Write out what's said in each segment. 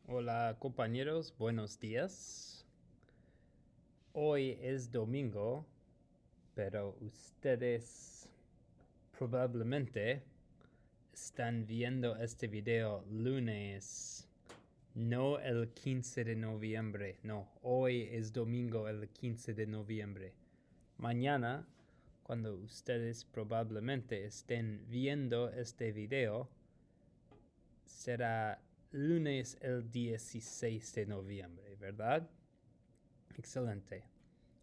Hola compañeros, buenos días. Hoy es domingo, pero ustedes probablemente están viendo este video lunes, no el 15 de noviembre. No, hoy es domingo el 15 de noviembre. Mañana, cuando ustedes probablemente estén viendo este video, será lunes el 16 de noviembre, ¿verdad? Excelente.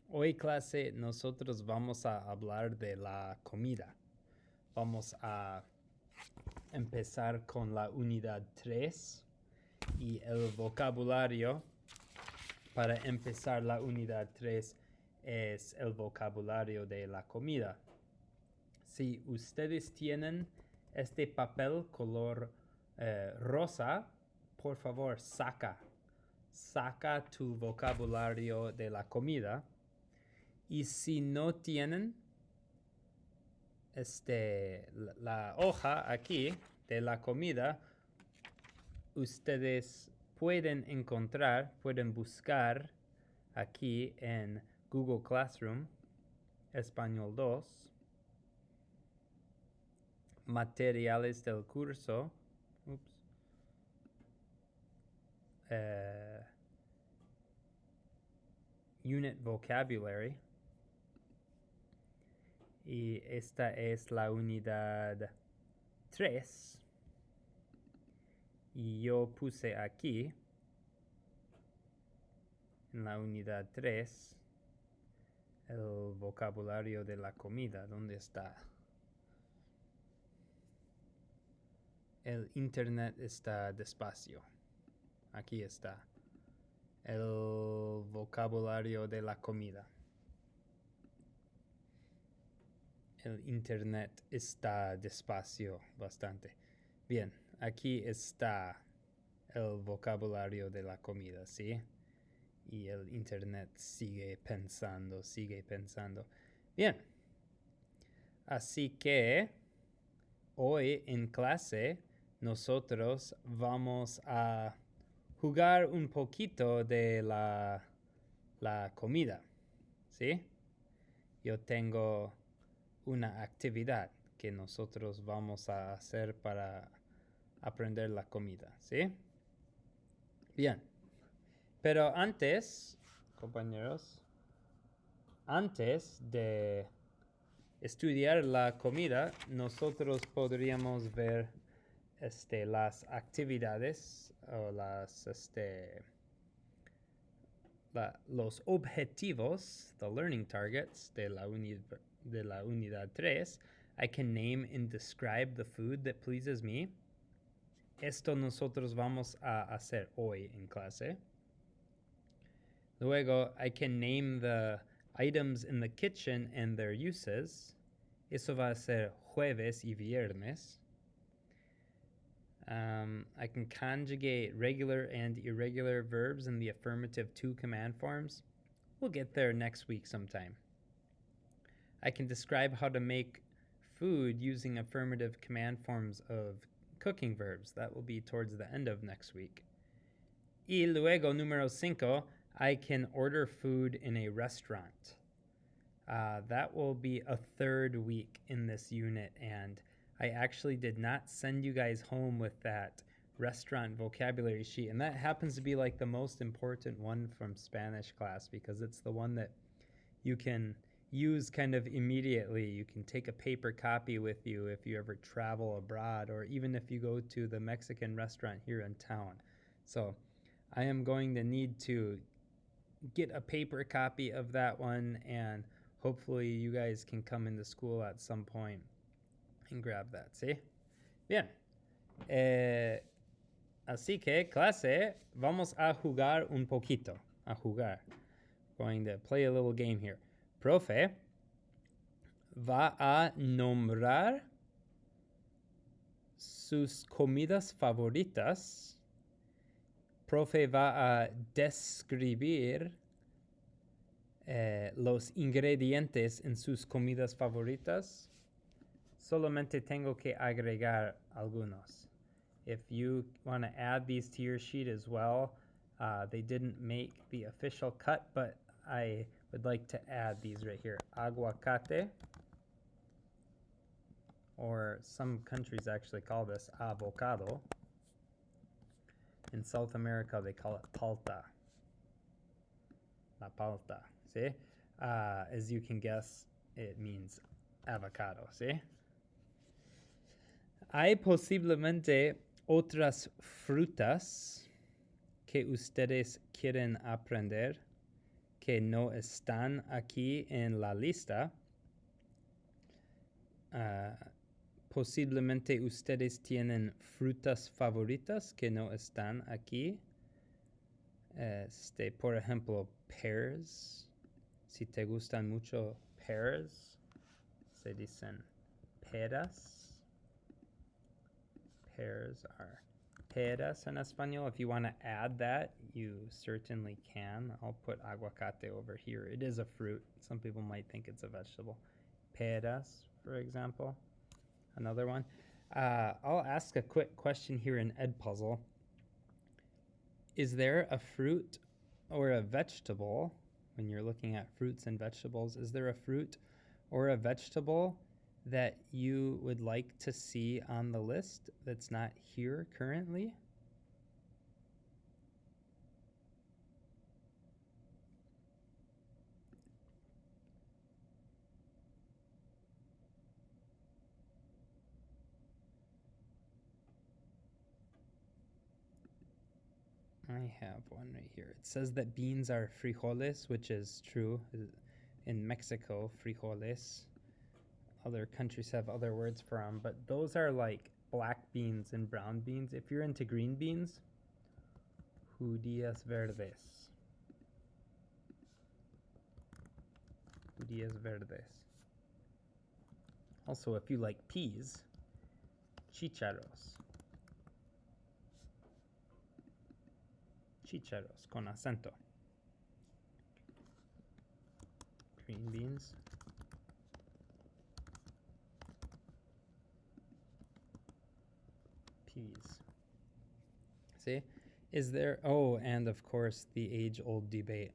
Hoy clase nosotros vamos a hablar de la comida. Vamos a empezar con la unidad 3 y el vocabulario. Para empezar la unidad 3 es el vocabulario de la comida. Si ustedes tienen este papel color rosa, por favor saca tu vocabulario de la comida. Y si no tienen la hoja aquí de la comida, ustedes pueden buscar aquí en Google Classroom, Español 2, materiales del curso, Unit Vocabulary, y esta es la unidad 3. Y yo puse aquí, en la unidad 3, el vocabulario de la comida. ¿Dónde está? El internet está despacio. Aquí está. El vocabulario de la comida. El internet está despacio bastante. Bien, aquí está el vocabulario de la comida, ¿sí? Y el internet sigue pensando. Bien. Así que hoy en clase nosotros vamos a jugar un poquito de la comida, ¿sí? Yo tengo una actividad que nosotros vamos a hacer para aprender la comida, ¿sí? Bien. Pero antes, compañeros, antes de estudiar la comida, nosotros podríamos ver las actividades o los objetivos, the learning targets de la unidad 3. I can name and describe the food that pleases me. Esto nosotros vamos a hacer hoy en clase. Luego, I can name the items in the kitchen and their uses. Eso va a ser jueves y viernes. I can conjugate regular and irregular verbs in the affirmative to command forms. We'll get there next week sometime. I can describe how to make food using affirmative command forms of cooking verbs. That will be towards the end of next week. Y luego, número 5, I can order food in a restaurant. That will be a third week in this unit, and I actually did not send you guys home with that restaurant vocabulary sheet, and that happens to be like the most important one from Spanish class because it's the one that you can use kind of immediately. You can take a paper copy with you if you ever travel abroad, or even if you go to the Mexican restaurant here in town. So I am going to need to get a paper copy of that one, and hopefully you guys can come into school at some point and grab that, ¿sí? Bien. Así que, clase, vamos a jugar un poquito. A jugar. Going to play a little game here. Profe va a nombrar sus comidas favoritas. Profe va a describir los ingredientes en sus comidas favoritas. Solamente tengo que agregar algunos. If you want to add these to your sheet as well, they didn't make the official cut, but I would like to add these right here. Aguacate, or some countries actually call this avocado. In South America, they call it palta. La palta, see? As you can guess, it means avocado, see? Hay posiblemente otras frutas que ustedes quieren aprender que no están aquí en la lista. Posiblemente ustedes tienen frutas favoritas que no están aquí. Por ejemplo, pears. Si te gustan mucho pears, se dicen peras. Pears are peras in español. If you want to add that, you certainly can. I'll put aguacate over here. It is a fruit. Some people might think it's a vegetable. Peras, for example. Another one. I'll ask a quick question here in EdPuzzle. Is there a fruit or a vegetable, when you're looking at fruits and vegetables, is there a fruit or a vegetable that you would like to see on the list that's not here currently? I have one right here. It says that beans are frijoles, which is true. In Mexico, frijoles. Other countries have other words for them, but those are like black beans and brown beans. If you're into green beans, judías verdes. Judías verdes. Also, if you like peas, chícharos. Chícharos con acento. Green beans. Peas. See? Is there, oh, and of course the age-old debate.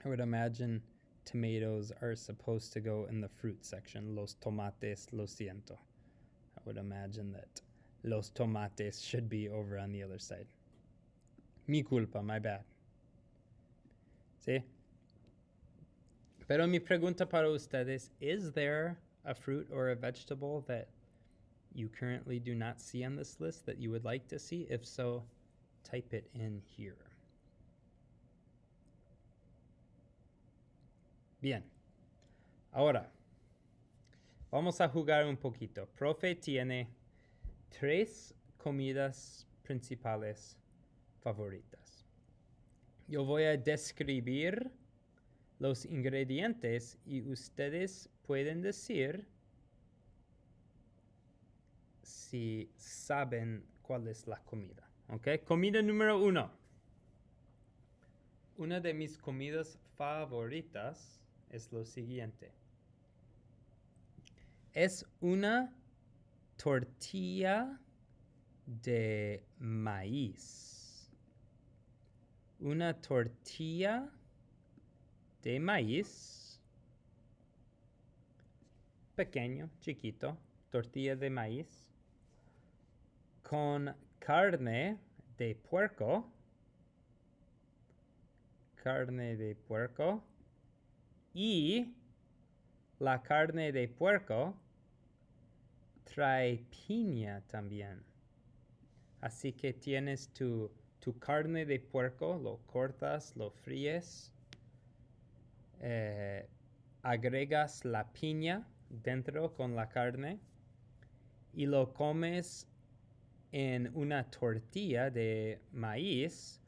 I would imagine tomatoes are supposed to go in the fruit section. Los tomates, lo siento. I would imagine that los tomates should be over on the other side. Mi culpa, my bad. See? Pero mi pregunta para ustedes, is there a fruit or a vegetable that you currently do not see on this list that you would like to see? If so, type it in here. Bien. Ahora, vamos a jugar un poquito. Profe tiene 3 comidas principales favoritas. Yo voy a describir los ingredientes y ustedes pueden decir si saben cuál es la comida. ¿Ok? Comida número 1. Una de mis comidas favoritas es lo siguiente. Es una tortilla de maíz. Una tortilla de maíz. Pequeño, chiquito. Tortilla de maíz. Con carne de puerco. Carne de puerco. Y la carne de puerco trae piña también. Así que tienes tu carne de puerco, lo cortas, lo fríes, agregas la piña dentro con la carne y lo comes en una tortilla de maíz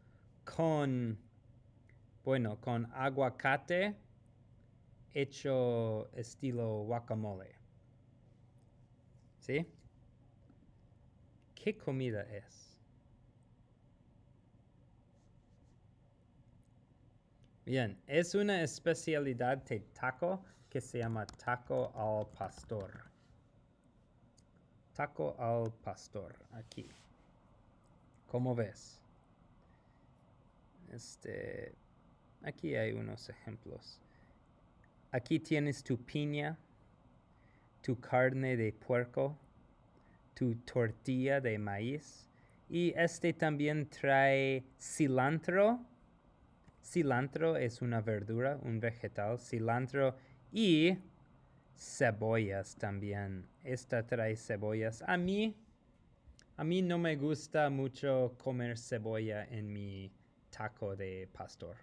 con aguacate hecho estilo guacamole. ¿Sí? ¿Qué comida es? Bien, es una especialidad de taco que se llama taco al pastor. Taco al pastor, aquí. ¿Cómo ves? Aquí hay unos ejemplos. Aquí tienes tu piña, tu carne de puerco, tu tortilla de maíz. Y también trae cilantro. Cilantro es una verdura, un vegetal. Cilantro y cebollas también. Esta trae cebollas. A mí no me gusta mucho comer cebolla en mi taco de pastor.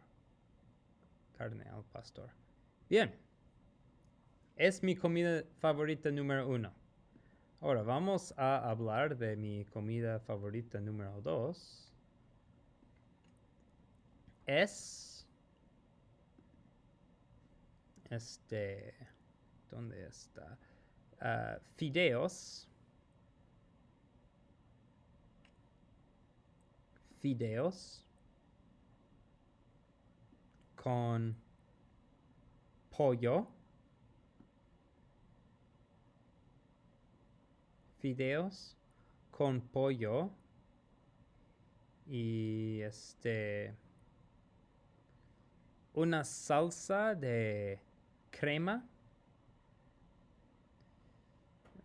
Carne al pastor. Bien. Es mi comida favorita número 1. Ahora vamos a hablar de mi comida favorita número 2. Es ¿dónde está? Fideos. Fideos con pollo. Fideos con pollo y una salsa de crema.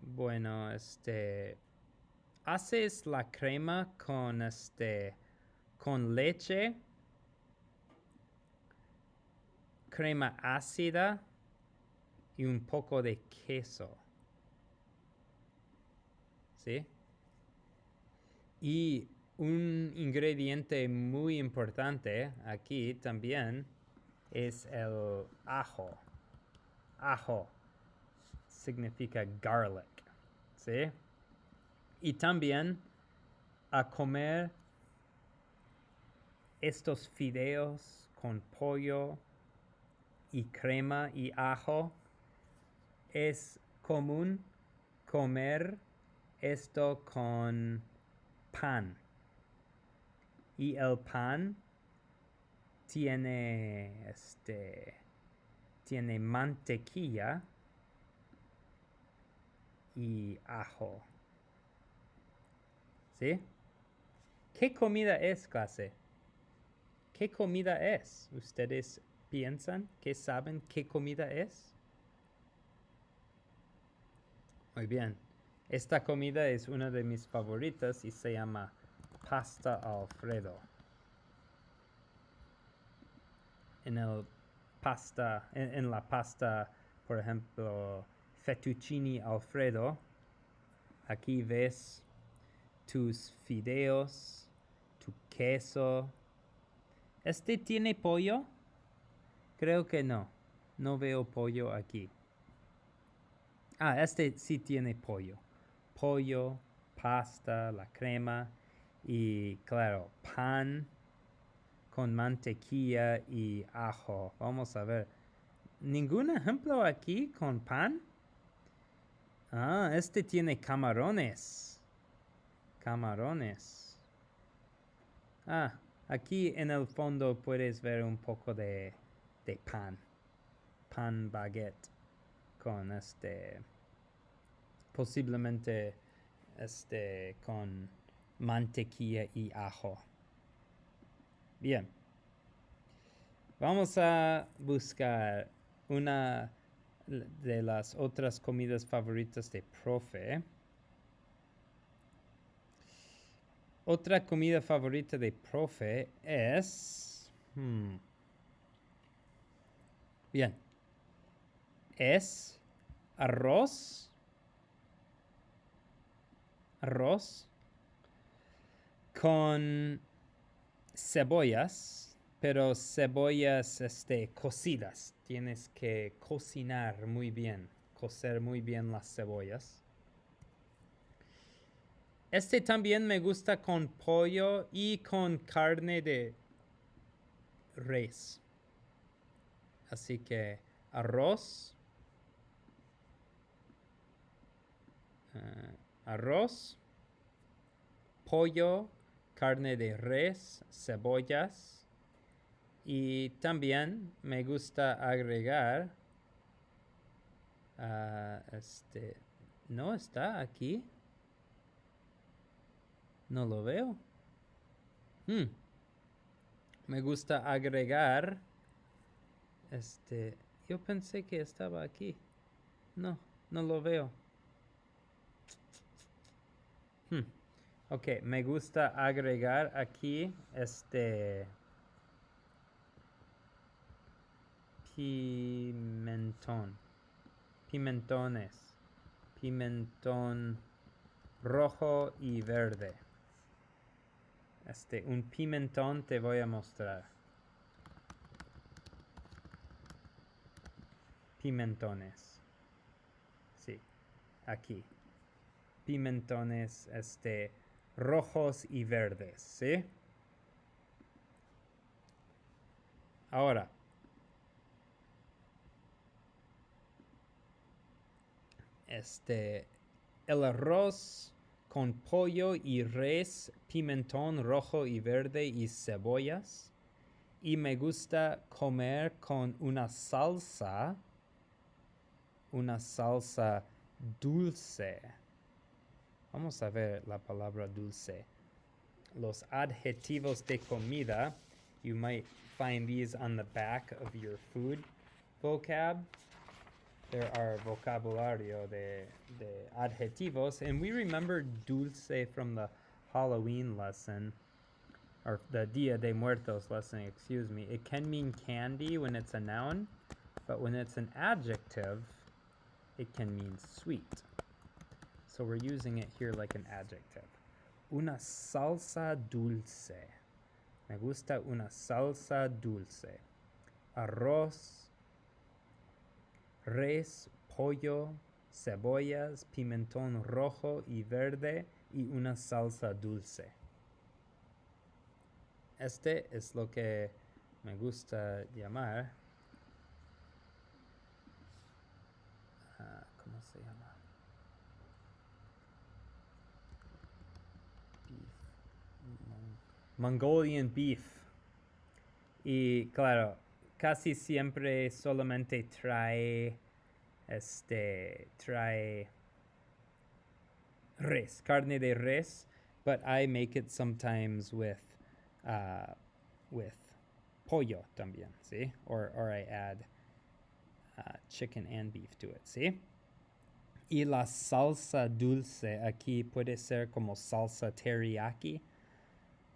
Bueno, haces la crema con con leche, crema ácida y un poco de queso. ¿Sí? Y un ingrediente muy importante aquí también es el ajo. Ajo significa garlic. ¿Sí? Y también a comer estos fideos con pollo y crema y ajo. Es común comer esto con pan. Y el pan tiene tiene mantequilla y ajo. ¿Sí? ¿Qué comida es, clase? ¿Qué comida es? ¿Ustedes piensan que saben qué comida es? Muy bien. Esta comida es una de mis favoritas y se llama pasta Alfredo. En la pasta, por ejemplo, fettuccine Alfredo, aquí ves tus fideos, tu queso. ¿Tiene pollo? Creo que no. No veo pollo aquí. Ah, sí tiene pollo. Pollo, pasta, la crema y, claro, pan con mantequilla y ajo. Vamos a ver. ¿Ningún ejemplo aquí con pan? Ah, tiene camarones. Camarones. Ah, aquí en el fondo puedes ver un poco de pan. Pan baguette con posiblemente con mantequilla y ajo. Bien. Vamos a buscar una de las otras comidas favoritas de profe. Otra comida favorita de profe es... Bien. Es arroz. Arroz con cebollas, pero cebollas cocidas. Tienes que cocinar muy bien, cocer muy bien las cebollas. También me gusta con pollo y con carne de res. Así que arroz, arroz, pollo, carne de res, cebollas. Y también me gusta agregar, no está aquí. No lo veo. Me gusta agregar. Yo pensé que estaba aquí. No, no lo veo. Ok, me gusta agregar aquí pimentón. Pimentones. Pimentón rojo y verde. Un pimentón te voy a mostrar. Pimentones. Sí, aquí. Pimentones, rojos y verdes, ¿sí? Ahora, el arroz con pollo y res, pimentón rojo y verde y cebollas. Y me gusta comer con una salsa dulce. Vamos a ver la palabra dulce. Los adjetivos de comida, you might find these on the back of your food vocab. There are vocabulario de adjetivos, and we remember dulce from the Halloween lesson, or the Dia de Muertos lesson, excuse me. It can mean candy when it's a noun, but when it's an adjective, it can mean sweet. So we're using it here like an adjective. Una salsa dulce. Me gusta una salsa dulce. Arroz, res, pollo, cebollas, pimentón rojo y verde y una salsa dulce. Es lo que me gusta llamar. ¿Cómo se llama? Mongolian beef. Y claro, casi siempre solamente trae res, carne de res, but I make it sometimes with pollo también, ¿sí? Or I add chicken and beef to it, ¿sí? Y la salsa dulce aquí puede ser como salsa teriyaki.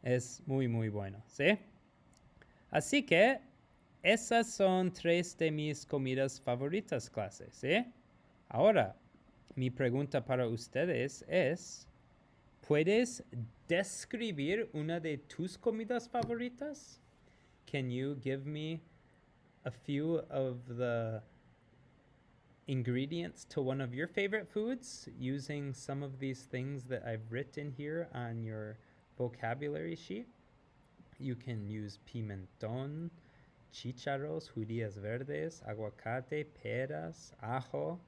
Es muy, muy bueno, ¿sí? Así que esas son 3 de mis comidas favoritas, clase, ¿sí? Ahora, mi pregunta para ustedes es, ¿puedes describir una de tus comidas favoritas? Can you give me a few of the ingredients to one of your favorite foods using some of these things that I've written here on your vocabulary sheet? You can use pimentón, chícharos, judías verdes, aguacate, peras, ajo.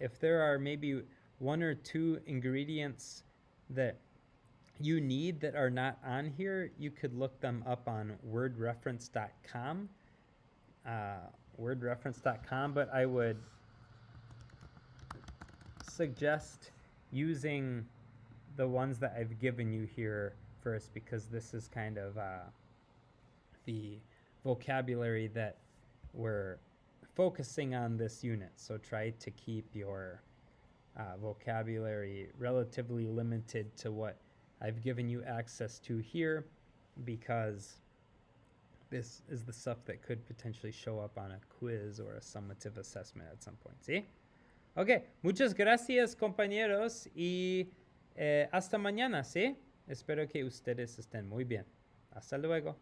If there are maybe 1 or 2 ingredients that you need that are not on here, you could look them up on wordreference.com. But I would suggest using the ones that I've given you here first, because this is kind of the vocabulary that we're focusing on this unit. So try to keep your vocabulary relatively limited to what I've given you access to here, because this is the stuff that could potentially show up on a quiz or a summative assessment at some point, ¿sí? Ok, muchas gracias, compañeros, y hasta mañana, ¿sí? Espero que ustedes estén muy bien. Hasta luego.